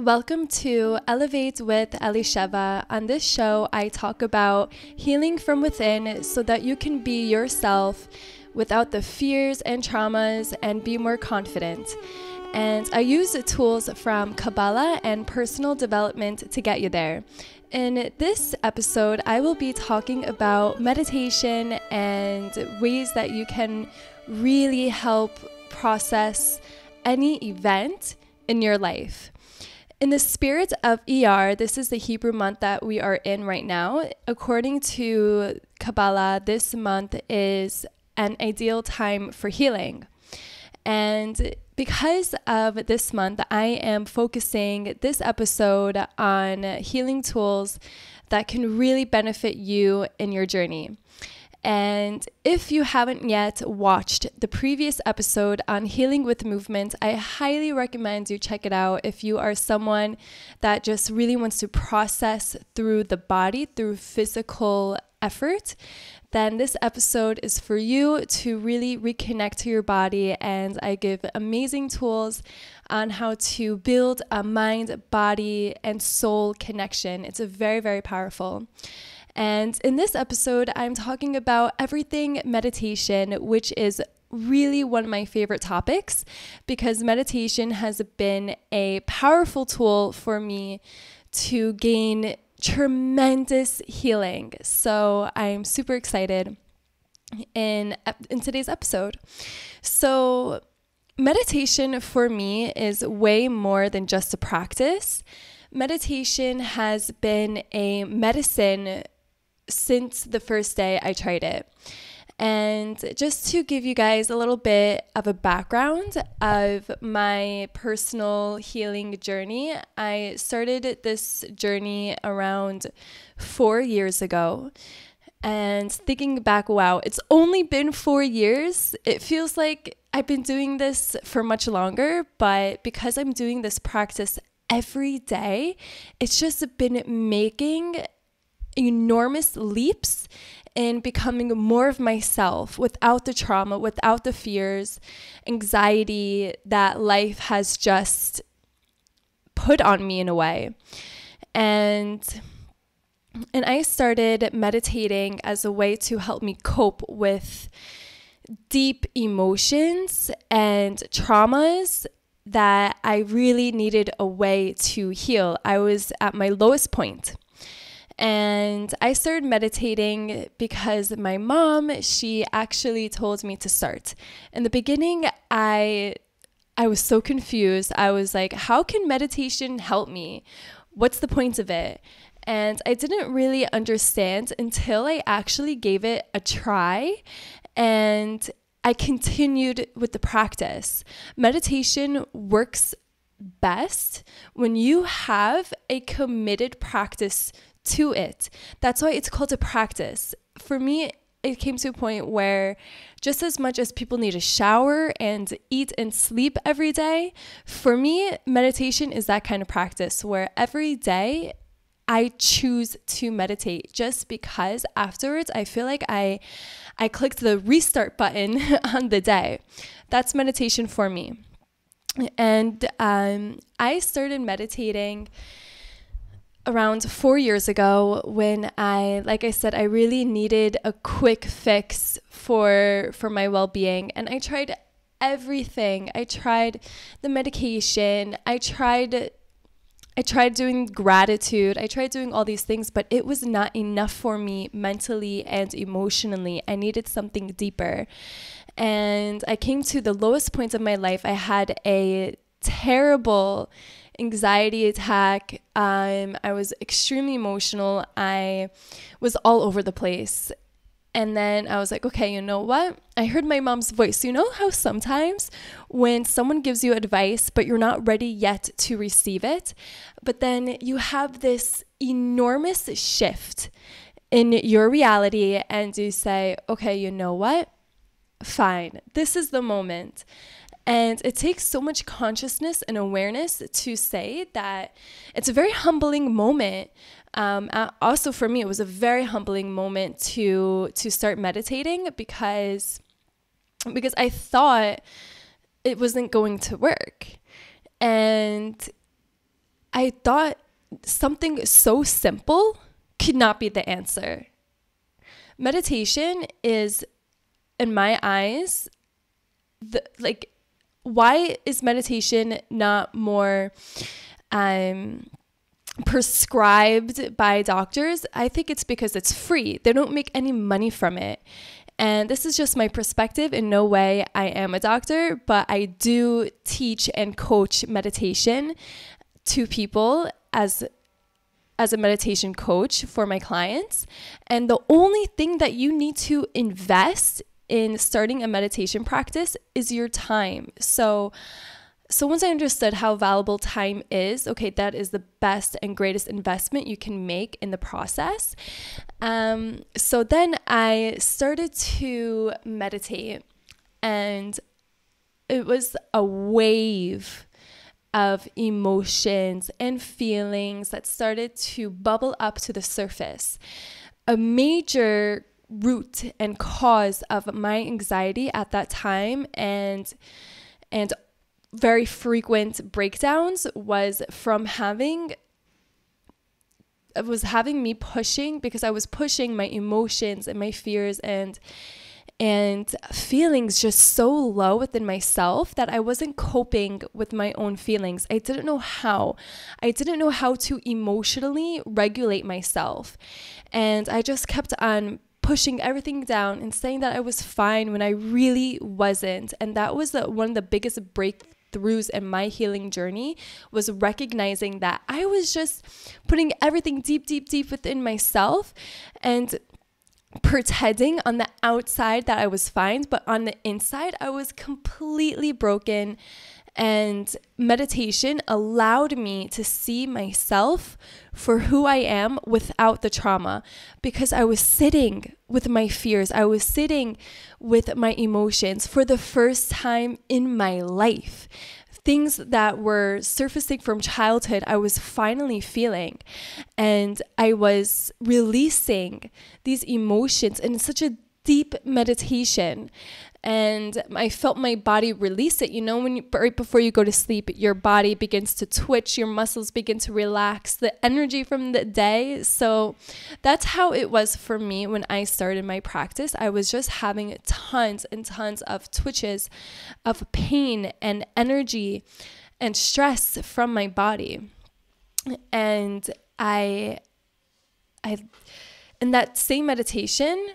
Welcome to Elevate with Elisheva. On this show, I talk about healing from within so that you can be yourself without the fears and traumas and be more confident. And I use the tools from Kabbalah and personal development to get you there. In this episode, I will be talking about meditation and ways that you can really help process any event in your life. In the spirit of ER, this is the Hebrew month that we are in right now. According to Kabbalah, this month is an ideal time for healing. And because of this month, I am focusing this episode on healing tools that can really benefit you in your journey. And if you haven't yet watched the previous episode on healing with movement, I highly recommend you check it out if you are someone that just really wants to process through the body, through physical effort. Then this episode is for you to really reconnect to your body, and I give amazing tools on how to build a mind, body, and soul connection. It's very, very powerful. And in this episode, I'm talking about everything meditation, which is really one of my favorite topics because meditation has been a powerful tool for me to gain tremendous healing. So I'm super excited in today's episode. So meditation for me is way more than just a practice. Meditation has been a medicine since the first day I tried it. And just to give you guys a little bit of a background of my personal healing journey, I started this journey around 4 years ago. And thinking back, wow, it's only been 4 years. It feels like I've been doing this for much longer, but because I'm doing this practice every day, it's just been making enormous leaps in becoming more of myself without the trauma, without the fears, anxiety that life has just put on me in a way. And I started meditating as a way to help me cope with deep emotions and traumas that I really needed a way to heal. I was at my lowest point. And I started meditating because my mom, she actually told me to start. In the beginning, I was so confused. I was like, how can meditation help me? What's the point of it? And I didn't really understand until I actually gave it a try and I continued with the practice. Meditation works best when you have a committed practice to it. That's why it's called a practice. For me, it came to a point where just as much as people need a shower and eat and sleep every day, for me, meditation is that kind of practice where every day I choose to meditate just because afterwards I feel like I clicked the restart button on the day. That's meditation for me. And I started meditating around 4 years ago when like I said, I really needed a quick fix for my well-being. And I tried everything. I tried the medication. I tried doing gratitude. I tried doing all these things, but it was not enough for me mentally and emotionally. I needed something deeper. And I came to the lowest point of my life. I had a terrible anxiety attack. I was extremely emotional. I was all over the place. And then I was like, okay, you know what? I heard my mom's voice. You know how sometimes when someone gives you advice, but you're not ready yet to receive it, but then you have this enormous shift in your reality and you say, okay, you know what? Fine. This is the moment. And it takes so much consciousness and awareness to say that it's a very humbling moment. Also for me, it was a very humbling moment to start meditating because I thought it wasn't going to work. And I thought something so simple could not be the answer. Meditation is, in my eyes, why is meditation not more prescribed by doctors? I think it's because it's free. They don't make any money from it. And this is just my perspective. In no way I am a doctor, but I do teach and coach meditation to people as a meditation coach for my clients. And the only thing that you need to invest in starting a meditation practice is your time. So once I understood how valuable time is, okay, that is the best and greatest investment you can make in the process. So then I started to meditate, and it was a wave of emotions and feelings that started to bubble up to the surface. A major root and cause of my anxiety at that time and very frequent breakdowns was having me pushing, because I was pushing my emotions and my fears and feelings just so low within myself that I wasn't coping with my own feelings. I didn't know how. I didn't know how to emotionally regulate myself. And I just kept on pushing everything down and saying that I was fine when I really wasn't. And that was one of the biggest breakthroughs in my healing journey, was recognizing that I was just putting everything deep, deep, deep within myself and pretending on the outside that I was fine, but on the inside I was completely broken. And meditation allowed me to see myself for who I am without the trauma, because I was sitting with my fears. I was sitting with my emotions for the first time in my life. Things that were surfacing from childhood, I was finally feeling. And I was releasing these emotions in such a deep meditation. And I felt my body release it. You know, right before you go to sleep, your body begins to twitch, your muscles begin to relax, the energy from the day. So that's how it was for me when I started my practice. I was just having tons and tons of twitches of pain and energy and stress from my body. And I in that same meditation,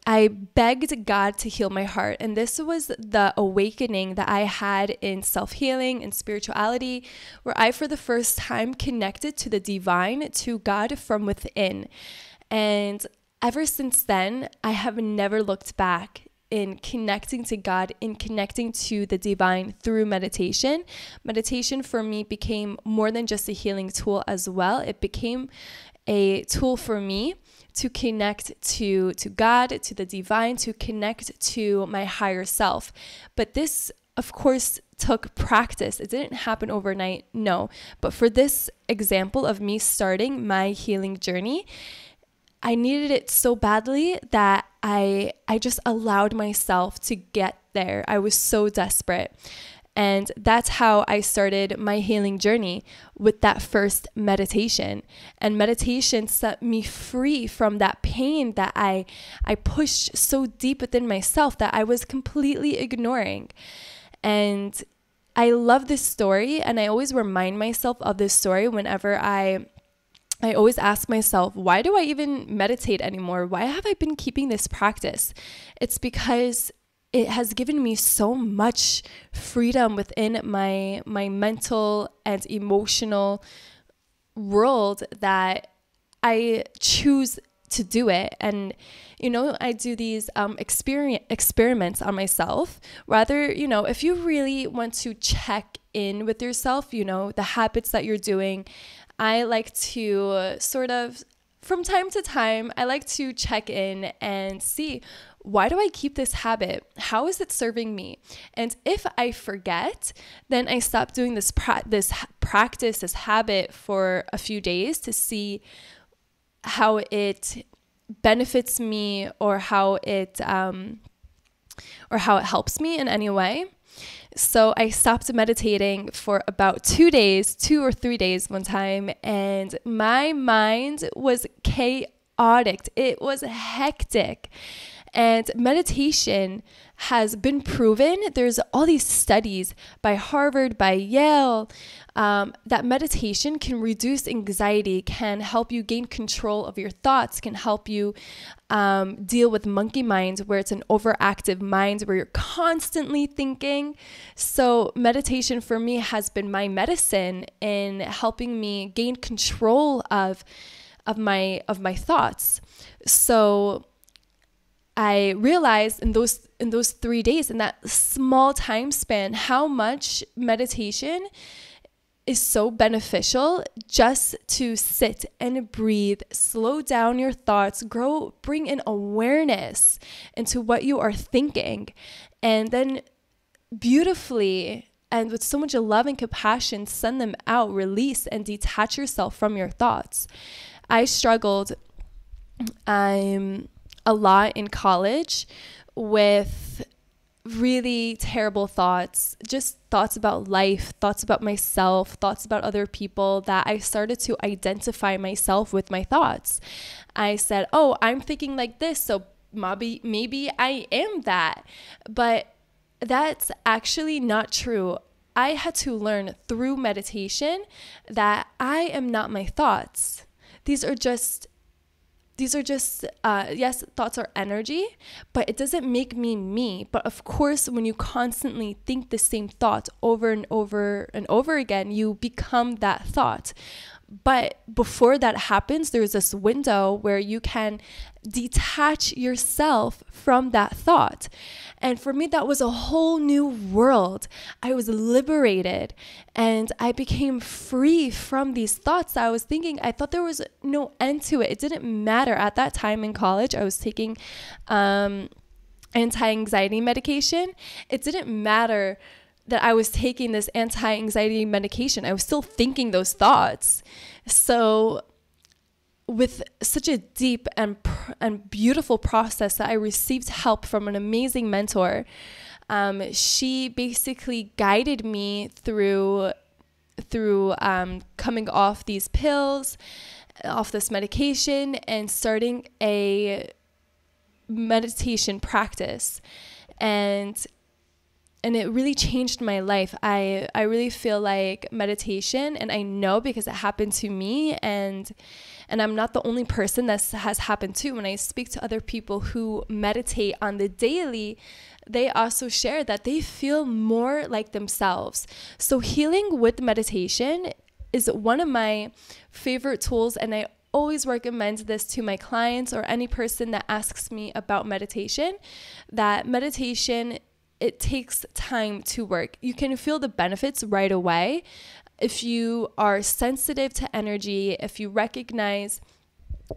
I begged God to heal my heart. And this was the awakening that I had in self-healing and spirituality, where I, for the first time, connected to the divine, to God from within. And ever since then, I have never looked back in connecting to God, in connecting to the divine through meditation. Meditation for me became more than just a healing tool as well. It became a tool for me to connect to God, to the divine, to connect to my higher self. But this, of course, took practice. It didn't happen overnight, no. But for this example of me starting my healing journey, I needed it so badly that I just allowed myself to get there. I was so desperate. And that's how I started my healing journey, with that first meditation. And meditation set me free from that pain that I pushed so deep within myself that I was completely ignoring. And I love this story, and I always remind myself of this story whenever I always ask myself, why do I even meditate anymore? Why have I been keeping this practice? It's because it has given me so much freedom within my mental and emotional world that I choose to do it. And, you know, I do these experiments on myself. Rather, you know, if you really want to check in with yourself, you know, the habits that you're doing, I like to sort of, from time to time, I like to check in and see, why do I keep this habit? How is it serving me? And if I forget, then I stop doing this practice, this habit for a few days to see how it benefits me, or how it helps me in any way. So I stopped meditating for about 2 or 3 days one time, and my mind was chaotic. It was hectic. And meditation has been proven. There's all these studies by Harvard, by Yale, that meditation can reduce anxiety, can help you gain control of your thoughts, can help you deal with monkey mind, where it's an overactive mind, where you're constantly thinking. So meditation for me has been my medicine in helping me gain control of my thoughts. So I realized in those 3 days, in that small time span, how much meditation is so beneficial just to sit and breathe, slow down your thoughts, bring in awareness into what you are thinking, and then beautifully and with so much love and compassion, send them out, release, and detach yourself from your thoughts. I struggled a lot in college with really terrible thoughts, just thoughts about life, thoughts about myself, thoughts about other people, that I started to identify myself with my thoughts. I said, oh, I'm thinking like this, so maybe I am that. But that's actually not true. I had to learn through meditation that I am not my thoughts. These are just yes, thoughts are energy, but it doesn't make me me. But of course, when you constantly think the same thought over and over and over again, you become that thought. But before that happens, there's this window where you can detach yourself from that thought. And for me, that was a whole new world. I was liberated and I became free from these thoughts that I was thinking. I thought there was no end to it. It didn't matter. At that time in college, I was taking anti-anxiety medication. It didn't matter that I was taking this anti-anxiety medication. I was still thinking those thoughts. So with such a deep and beautiful process that I received help from an amazing mentor, she basically guided me through coming off these pills, off this medication, and starting a meditation practice. And it really changed my life. I really feel like meditation, and I know because it happened to me, and I'm not the only person that has happened to. When I speak to other people who meditate on the daily, they also share that they feel more like themselves. So healing with meditation is one of my favorite tools, and I always recommend this to my clients or any person that asks me about meditation, that meditation, it takes time to work. You can feel the benefits right away. If you are sensitive to energy, if you recognize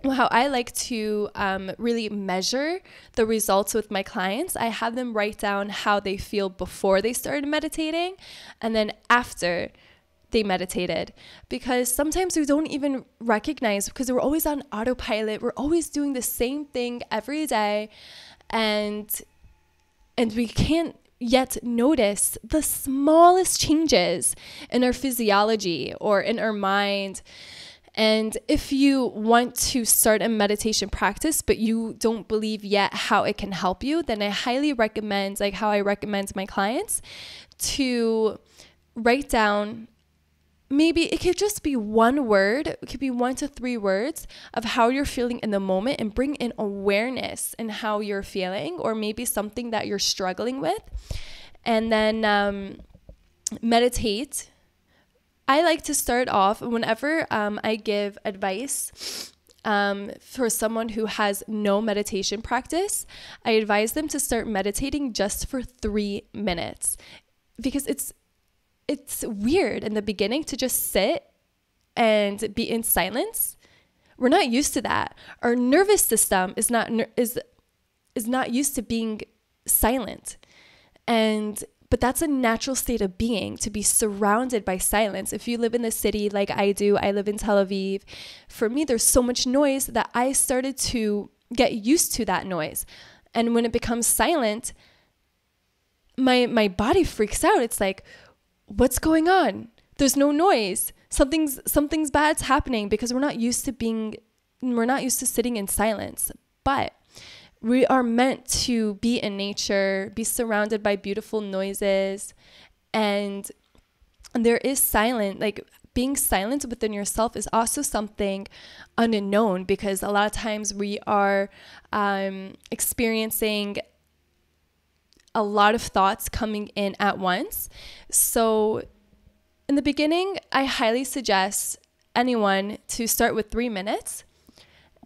how I like to really measure the results with my clients, I have them write down how they feel before they started meditating and then after they meditated, because sometimes we don't even recognize, because we're always on autopilot. We're always doing the same thing every day, and we can't yet notice the smallest changes in our physiology or in our mind. And if you want to start a meditation practice, but you don't believe yet how it can help you, then I highly recommend, like how I recommend my clients, to write down, maybe it could just be one word, it could be 1 to 3 words of how you're feeling in the moment, and bring in awareness in how you're feeling, or maybe something that you're struggling with. And then meditate. I like to start off whenever I give advice for someone who has no meditation practice. I advise them to start meditating just for 3 minutes, because it's weird in the beginning to just sit and be in silence. We're not used to that. Our nervous system is not used to being silent. But that's a natural state of being, to be surrounded by silence. If you live in the city like I do, I live in Tel Aviv. For me, there's so much noise that I started to get used to that noise. And when it becomes silent, my body freaks out. It's like, what's going on? There's no noise. Something's bad's happening, because we're not used to sitting in silence. But we are meant to be in nature, be surrounded by beautiful noises, and there is silence. Like, being silent within yourself is also something unknown, because a lot of times we are experiencing a lot of thoughts coming in at once. So in the beginning, I highly suggest anyone to start with 3 minutes.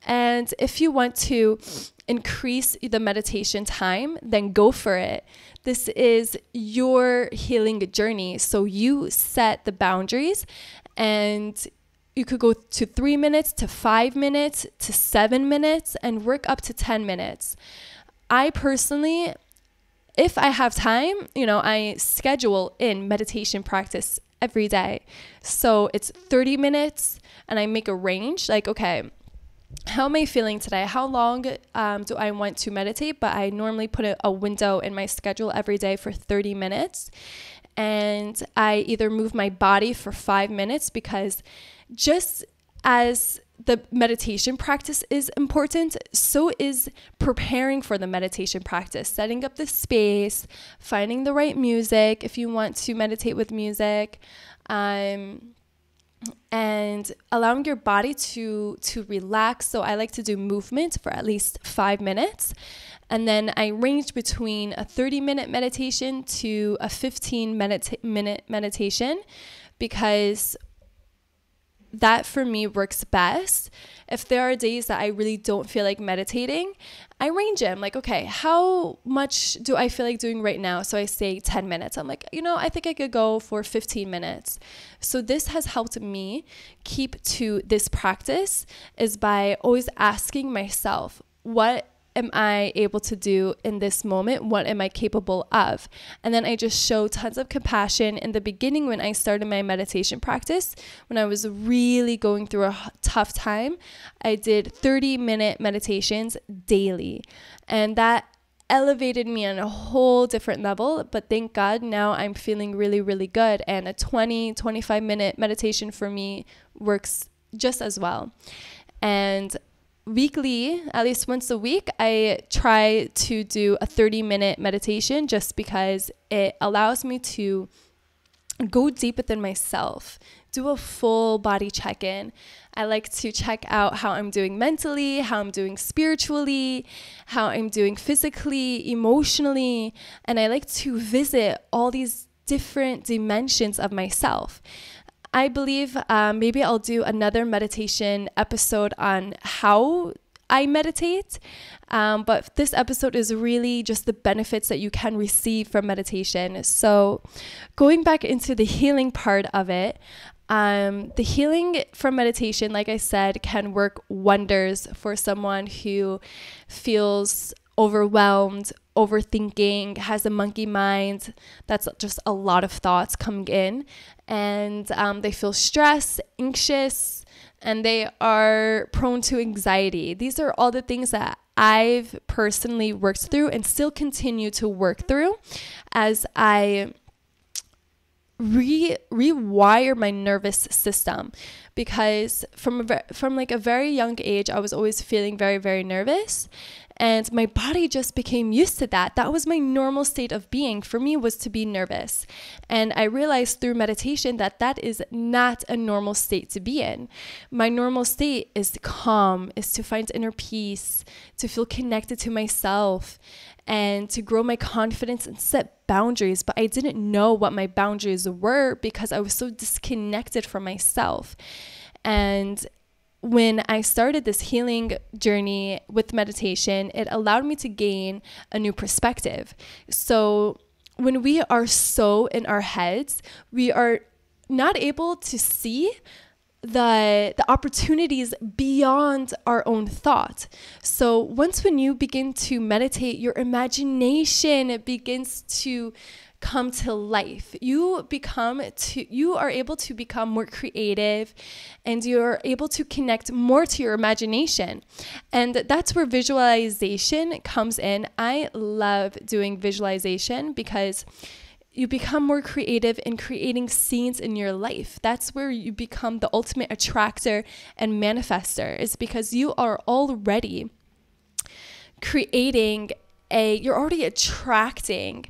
And if you want to increase the meditation time, then go for it. This is your healing journey. So you set the boundaries, and you could go to 3 minutes, to 5 minutes, to 7 minutes, and work up to 10 minutes. I personally, if I have time, I schedule in meditation practice every day. So it's 30 minutes, and I make a range, like, okay, how am I feeling today? How long do I want to meditate? But I normally put a window in my schedule every day for 30 minutes. And I either move my body for 5 minutes, because just as the meditation practice is important, so is preparing for the meditation practice, setting up the space, finding the right music if you want to meditate with music, and allowing your body to relax. So I like to do movement for at least 5 minutes. And then I range between a 30-minute meditation to a 15-minute meditation, because that for me works best. If there are days that I really don't feel like meditating, I range it. I'm like, okay, how much do I feel like doing right now? So I say 10 minutes. I'm like, I think I could go for 15 minutes. So this has helped me keep to this practice, is by always asking myself, what am I able to do in this moment? What am I capable of? And then I just show tons of compassion. In the beginning, when I started my meditation practice, when I was really going through a tough time, I did 30-minute meditations daily. And that elevated me on a whole different level. But thank God, now I'm feeling really, really good. And a 25-minute meditation for me works just as well. And weekly, at least once a week, I try to do a 30-minute meditation, just because it allows me to go deep within myself, do a full body check-in. I like to check out how I'm doing mentally, how I'm doing spiritually, how I'm doing physically, emotionally, and I like to visit all these different dimensions of myself. I believe maybe I'll do another meditation episode on how I meditate. But this episode is really just the benefits that you can receive from meditation. So going back into the healing part of it, the healing from meditation, like I said, can work wonders for someone who feels overwhelmed, overthinking, has a monkey mind. That's just a lot of thoughts coming in, and they feel stressed, anxious, and they are prone to anxiety. These are all the things that I've personally worked through and still continue to work through as I rewire my nervous system, because from like a very young age, I was always feeling very, very nervous. And my body just became used to that. That was my normal state of being. For me, was to be nervous. And I realized through meditation that that is not a normal state to be in. My normal state is calm, is to find inner peace, to feel connected to myself, and to grow my confidence and set boundaries. But I didn't know what my boundaries were, because I was so disconnected from myself. And when I started this healing journey with meditation, it allowed me to gain a new perspective. So when we are so in our heads, we are not able to see the opportunities beyond our own thought. So when you begin to meditate, your imagination begins to come to life. You are able to become more creative, and you're able to connect more to your imagination. And that's where visualization comes in. I love doing visualization because you become more creative in creating scenes in your life. That's where you become the ultimate attractor and manifester, is because you are already you're already attracting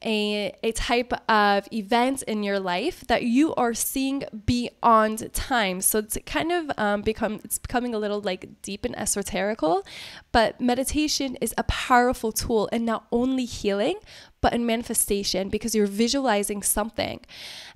a type of event in your life that you are seeing beyond time. So it's kind of it's becoming a little like deep and esoterical, but meditation is a powerful tool in not only healing, but in manifestation, because you're visualizing something,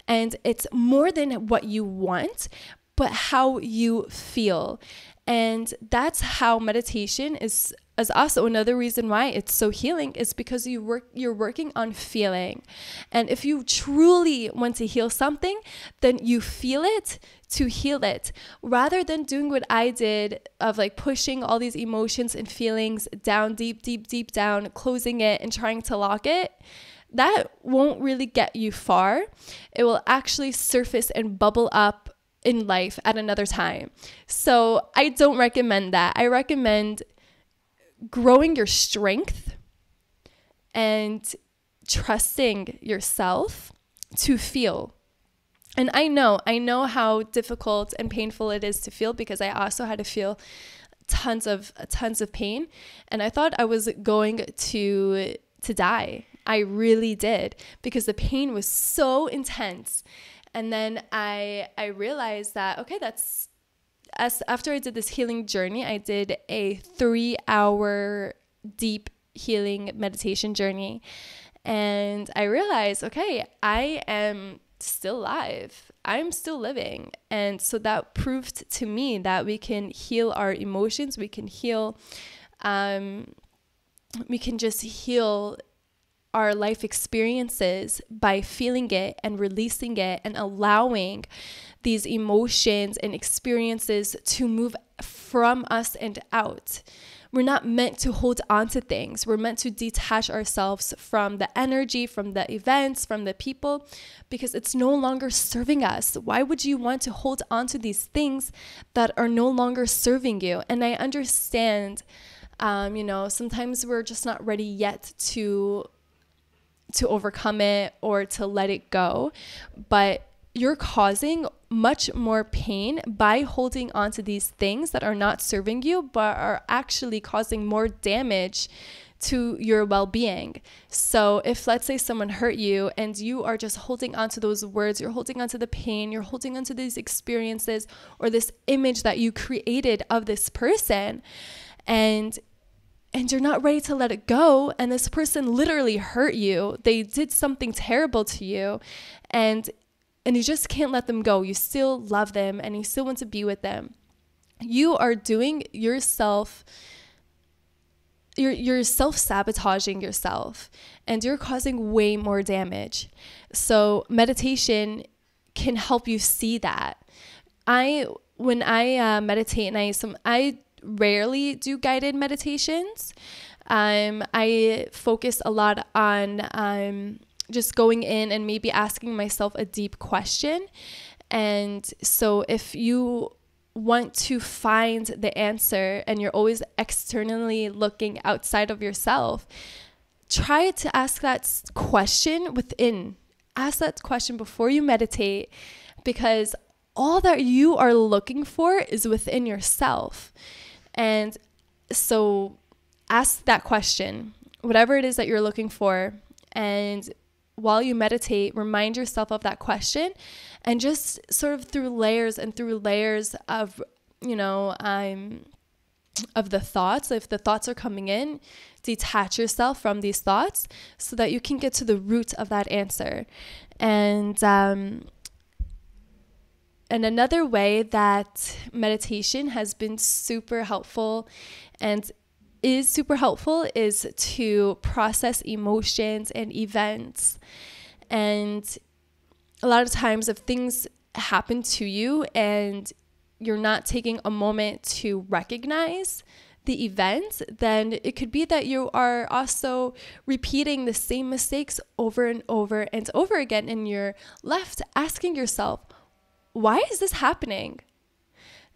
and it's more than what you want, but how you feel. And that's how meditation is also another reason why it's so healing, is because you're working on feeling. And if you truly want to heal something, then you feel it to heal it, rather than doing what I did of like pushing all these emotions and feelings down deep down, closing it and trying to lock it. That won't really get you far. It will actually surface and bubble up in life at another time. So I don't recommend that. I recommend growing your strength and trusting yourself to feel. And I know how difficult and painful it is to feel, because I also had to feel tons of pain, and I thought I was going to die. I really did, because the pain was so intense. And then I realized that, okay, after I did this healing journey, I did a 3-hour deep healing meditation journey. And I realized, okay, I am still alive. I'm still living. And so that proved to me that we can heal our emotions. We can just heal our life experiences by feeling it and releasing it and allowing these emotions and experiences to move from us and out. We're not meant to hold on to things. We're meant to detach ourselves from the energy, from the events, from the people, because it's no longer serving us. Why would you want to hold on to these things that are no longer serving you? And I understand, sometimes we're just not ready yet to overcome it or to let it go, but you're causing much more pain by holding on to these things that are not serving you, but are actually causing more damage to your well-being. So if, let's say, someone hurt you and you are just holding on to those words, you're holding on to the pain, you're holding on to these experiences or this image that you created of this person, and you're not ready to let it go, and this person literally hurt you, they did something terrible to you, and you just can't let them go. You still love them and you still want to be with them. You are doing yourself, you're self-sabotaging yourself, and you're causing way more damage. So meditation can help you see that. When I meditate, and I rarely do guided meditations. I focus a lot on just going in and maybe asking myself a deep question. And so if you want to find the answer and you're always externally looking outside of yourself, try to ask that question within. Ask that question before you meditate, because all that you are looking for is within yourself. And so ask that question, whatever it is that you're looking for. And while you meditate, remind yourself of that question, and just sort of through layers of, of the thoughts. If the thoughts are coming in, detach yourself from these thoughts so that you can get to the root of that answer. And another way that meditation has been super helpful and is super helpful is to process emotions and events. And a lot of times if things happen to you and you're not taking a moment to recognize the event, then it could be that you are also repeating the same mistakes over and over and over again, and you're left asking yourself, why is this happening?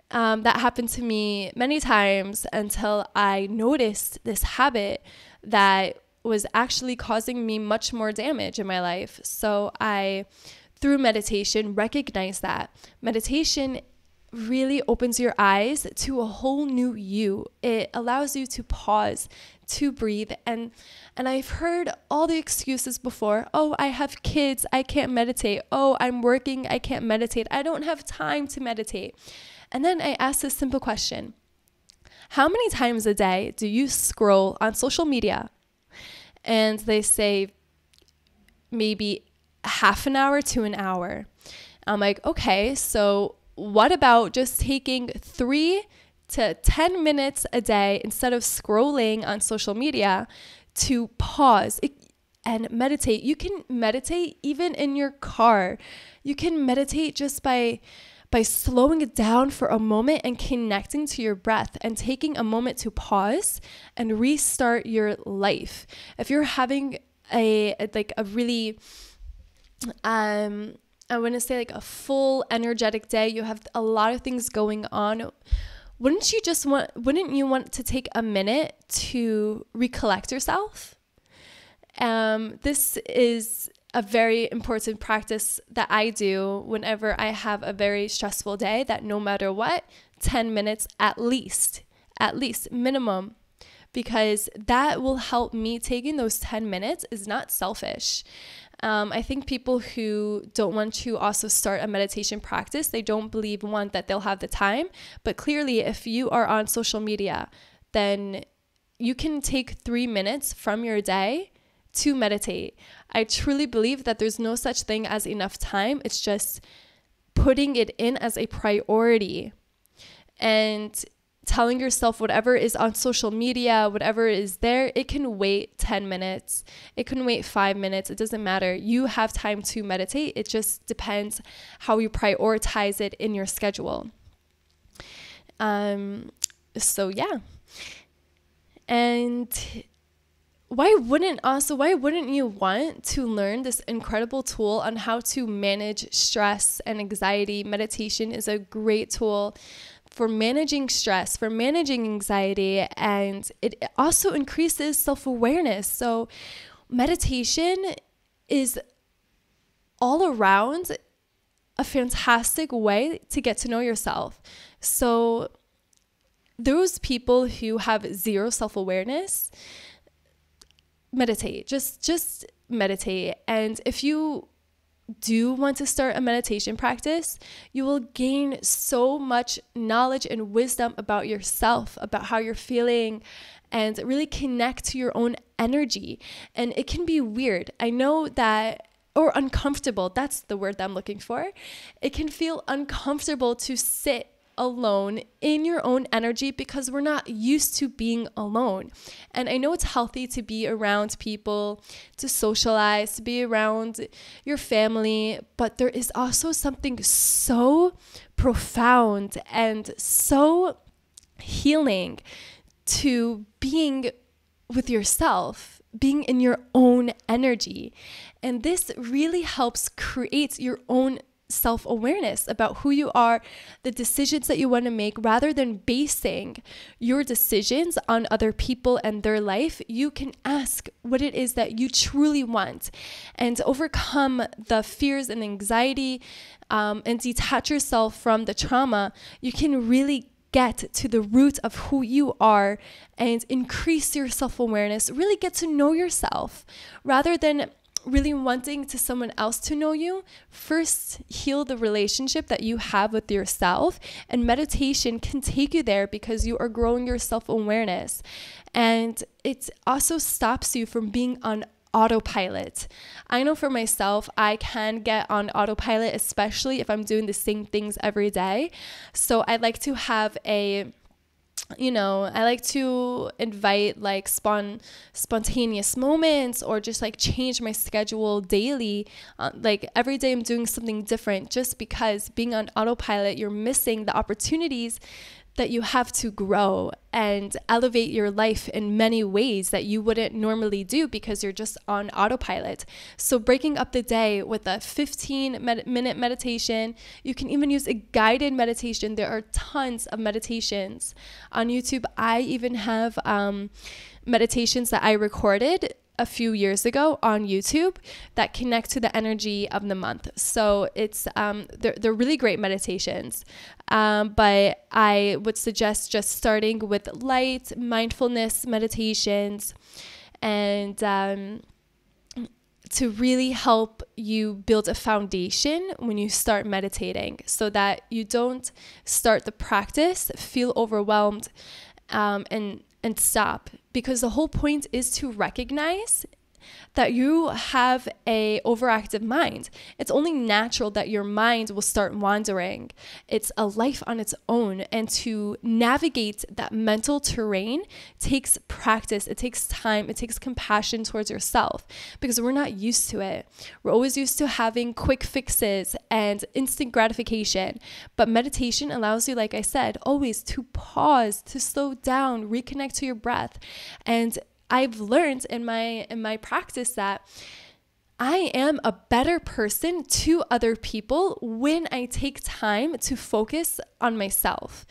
That happened to me many times until I noticed this habit that was actually causing me much more damage in my life. So I, through meditation, recognized that meditation really opens your eyes to a whole new you. It allows you to pause, to breathe. And I've heard all the excuses before. Oh, I have kids, I can't meditate. Oh, I'm working, I can't meditate. I don't have time to meditate. And then I asked this simple question. How many times a day do you scroll on social media? And they say maybe half an hour to an hour. I'm like, okay, so what about just taking 3 to 10 minutes a day instead of scrolling on social media to pause and meditate? You can meditate even in your car. You can meditate just by slowing it down for a moment and connecting to your breath and taking a moment to pause and restart your life. If you're having a really, I want to say like a full energetic day, you have a lot of things going on, wouldn't you want to take a minute to recollect yourself? This is a very important practice that I do whenever I have a very stressful day, that no matter what, 10 minutes at least minimum, because that will help me. Taking those 10 minutes is not selfish. I think people who don't want to also start a meditation practice, they don't believe, one, that they'll have the time, but clearly if you are on social media, then you can take 3 minutes from your day to meditate. I truly believe that there's no such thing as enough time. It's just putting it in as a priority and telling yourself whatever is on social media, whatever is there, it can wait 10 minutes. It can wait 5 minutes. It doesn't matter. You have time to meditate. It just depends how you prioritize it in your schedule. So yeah. And why wouldn't you want to learn this incredible tool on how to manage stress and anxiety? Meditation is a great tool for managing stress, for managing anxiety, and it also increases self-awareness. So meditation is all around a fantastic way to get to know yourself. So those people who have zero self-awareness, meditate, just meditate. And if you do want to start a meditation practice, you will gain so much knowledge and wisdom about yourself, about how you're feeling, and really connect to your own energy. And it can be weird. I know that, or uncomfortable, that's the word that I'm looking for. It can feel uncomfortable to sit alone in your own energy because we're not used to being alone. And I know it's healthy to be around people, to socialize, to be around your family, but there is also something so profound and so healing to being with yourself, being in your own energy. And this really helps create your own self-awareness about who you are, the decisions that you want to make. Rather than basing your decisions on other people and their life, you can ask what it is that you truly want and overcome the fears and anxiety, and detach yourself from the trauma. You can really get to the root of who you are and increase your self-awareness, really get to know yourself rather than really wanting to someone else to know you. First, heal the relationship that you have with yourself, and meditation can take you there because you are growing your self-awareness. And it also stops you from being on autopilot. I know for myself, I can get on autopilot, especially if I'm doing the same things every day. So I like to have I like to invite like spontaneous moments, or just like change my schedule daily. Like every day I'm doing something different, just because being on autopilot, you're missing the opportunities that you have to grow and elevate your life in many ways that you wouldn't normally do because you're just on autopilot. So breaking up the day with a 15-minute meditation, you can even use a guided meditation. There are tons of meditations on YouTube. I even have meditations that I recorded a few years ago on YouTube that connect to the energy of the month. So it's they're really great meditations. But I would suggest just starting with light mindfulness meditations and to really help you build a foundation when you start meditating so that you don't start the practice, feel overwhelmed, and stop. Because the whole point is to recognize that you have a overactive mind. It's only natural that your mind will start wandering. It's a life on its own. And to navigate that mental terrain takes practice. It takes time. It takes compassion towards yourself because we're not used to it. We're always used to having quick fixes and instant gratification. But meditation allows you, like I said, always to pause, to slow down, reconnect to your breath. And I've learned in my practice that I am a better person to other people when I take time to focus on myself.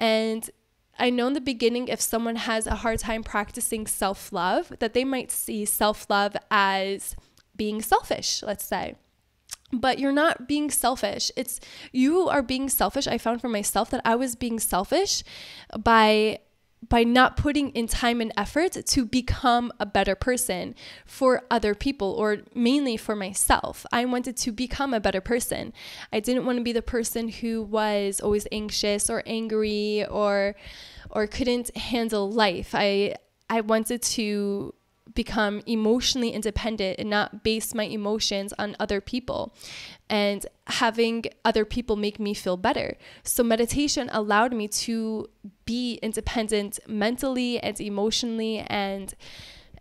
And I know in the beginning, if someone has a hard time practicing self-love, that they might see self-love as being selfish, let's say. But you're not being selfish. You are being selfish. I found for myself that I was being selfish by not putting in time and effort to become a better person for other people, or mainly for myself. I wanted to become a better person. I didn't want to be the person who was always anxious or angry or couldn't handle life. I wanted to become emotionally independent and not base my emotions on other people and having other people make me feel better. So meditation allowed me to be independent mentally and emotionally, and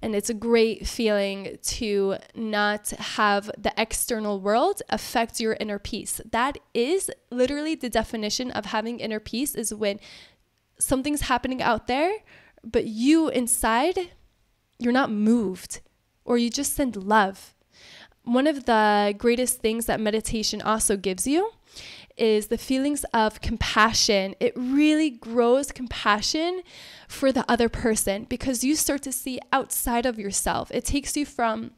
it's a great feeling to not have the external world affect your inner peace. That is literally the definition of having inner peace, is when something's happening out there, but you inside, you're not moved, or you just send love. One of the greatest things that meditation also gives you is the feelings of compassion. It really grows compassion for the other person because you start to see outside of yourself. It takes you from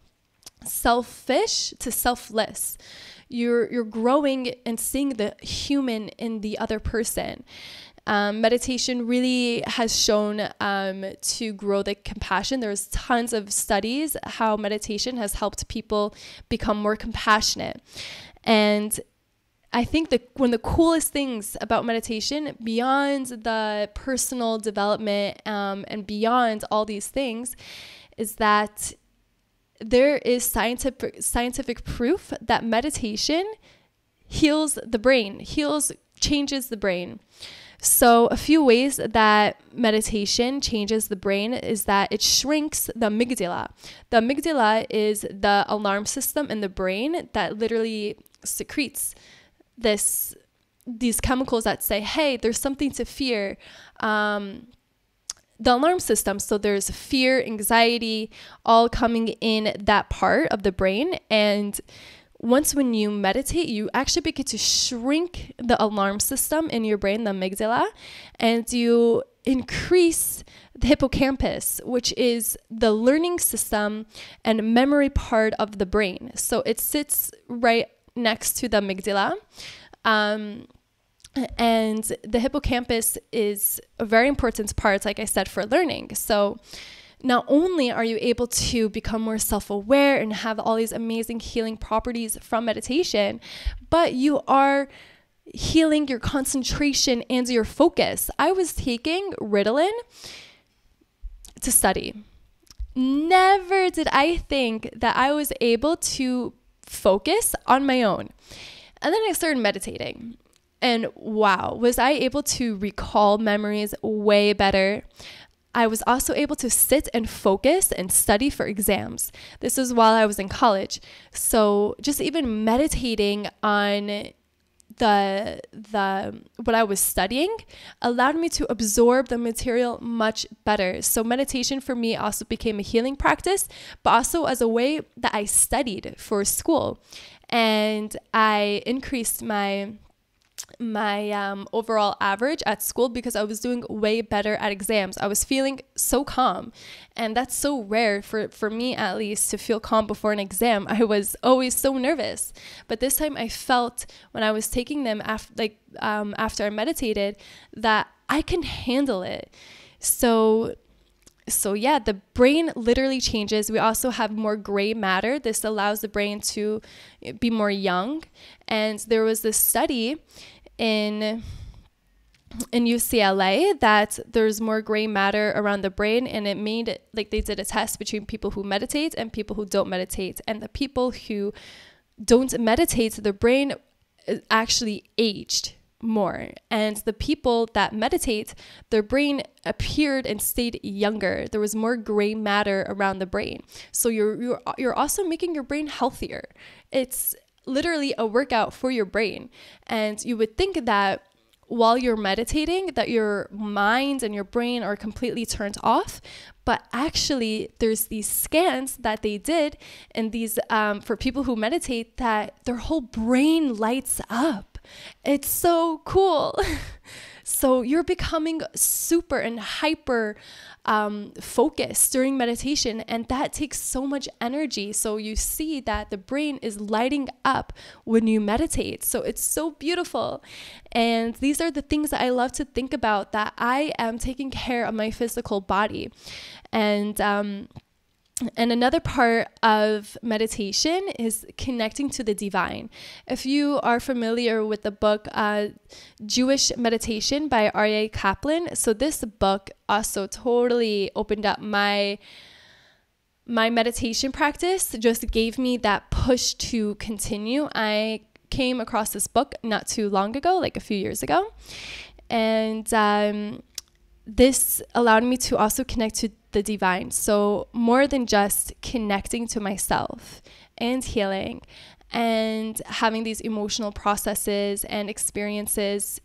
selfish to selfless. You're growing and seeing the human in the other person. Meditation really has shown to grow the compassion. There's tons of studies how meditation has helped people become more compassionate. And I think that one of the coolest things about meditation, beyond the personal development and beyond all these things, is that there is scientific proof that meditation heals the brain, changes the brain. So a few ways that meditation changes the brain is that it shrinks the amygdala. The amygdala is the alarm system in the brain that literally secretes these chemicals that say, hey, there's something to fear. The alarm system. So there's fear, anxiety, all coming in that part of the brain. And when you meditate, you actually begin to shrink the alarm system in your brain, the amygdala, and you increase the hippocampus, which is the learning system and memory part of the brain. So it sits right next to the amygdala. And the hippocampus is a very important part, like I said, for learning. So not only are you able to become more self-aware and have all these amazing healing properties from meditation, but you are healing your concentration and your focus. I was taking Ritalin to study. Never did I think that I was able to focus on my own. And then I started meditating. And wow, was I able to recall memories way better. I was also able to sit and focus and study for exams. This was while I was in college. So just even meditating on what I was studying allowed me to absorb the material much better. So meditation for me also became a healing practice, but also as a way that I studied for school, and I increased my overall average at school because I was doing way better at exams. I was feeling so calm, and that's so rare for me, at least, to feel calm before an exam. I was always so nervous, but this time I felt when I was taking them after I meditated that I can handle it. So yeah, the brain literally changes. We also have more gray matter. This allows the brain to be more young. And there was this study in UCLA that there's more gray matter around the brain, and it made, like, they did a test between people who meditate and people who don't meditate. And the people who don't meditate, their brain actually aged more, and the people that meditate, their brain appeared and stayed younger. There was more gray matter around the brain. So you're also making your brain healthier. It's literally a workout for your brain. And you would think that while you're meditating that your mind and your brain are completely turned off, but actually there's these scans that they did, and these for people who meditate, that their whole brain lights up. It's so cool. So you're becoming super and hyper focused during meditation, and that takes so much energy. So you see that the brain is lighting up when you meditate. So it's so beautiful. And these are the things that I love to think about, that I am taking care of my physical body. And another part of meditation is connecting to the divine. If you are familiar with the book Jewish Meditation by R.A. Kaplan, so this book also totally opened up my meditation practice, just gave me that push to continue. I came across this book not too long ago, like a few years ago, and this allowed me to also connect to the divine. So more than just connecting to myself and healing and having these emotional processes and experiences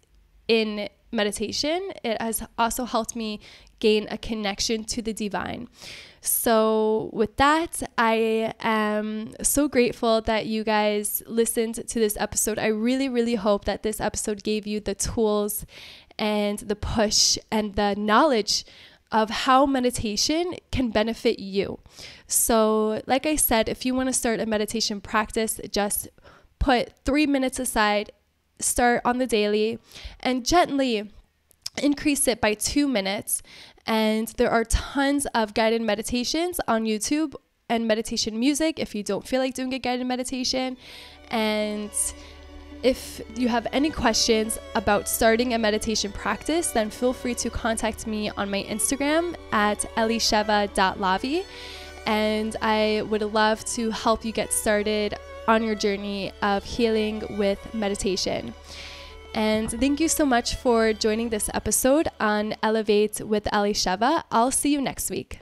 in meditation, it has also helped me gain a connection to the divine. So with that, I am so grateful that you guys listened to this episode. I really, really hope that this episode gave you the tools and the push and the knowledge of how meditation can benefit you. So like I said, if you want to start a meditation practice, just put 3 minutes aside, start on the daily, and gently increase it by 2 minutes. And there are tons of guided meditations on YouTube and meditation music if you don't feel like doing a guided meditation. And if you have any questions about starting a meditation practice, then feel free to contact me on my Instagram at elisheva.lavi, and I would love to help you get started on your journey of healing with meditation. And thank you so much for joining this episode on Elevate with Elisheva. I'll see you next week.